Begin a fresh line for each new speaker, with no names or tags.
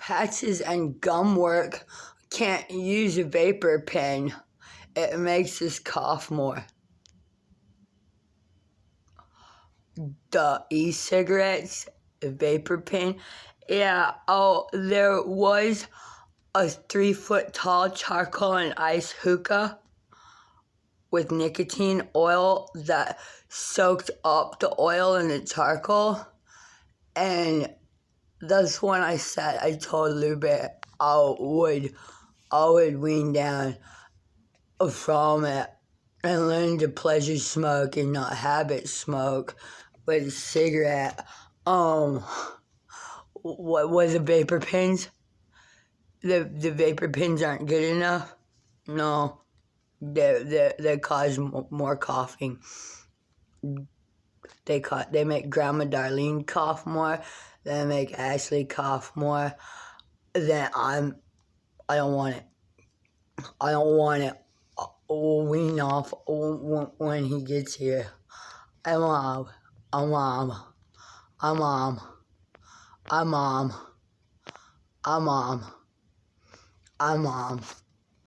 patches and gum work. Can't use a vapor pen. It makes us cough more. The e-cigarettes, the vapor pen. Yeah, there was a 3-foot tall charcoal and ice hookah with nicotine oil that soaked up the oil and the charcoal. And that's when I told Lou Bear I would wean down from it and learn to pleasure smoke and not habit smoke with a cigarette. What was the vapor pens? The vapor pens aren't good enough? No, they cause more coughing. They make Grandma Darlene cough more. They make Ashley cough more. Then I don't want it. I don't want it. Wean off when he gets here. I'm mom. I'm mom. I'm mom. I'm mom. I'm mom. I'm mom.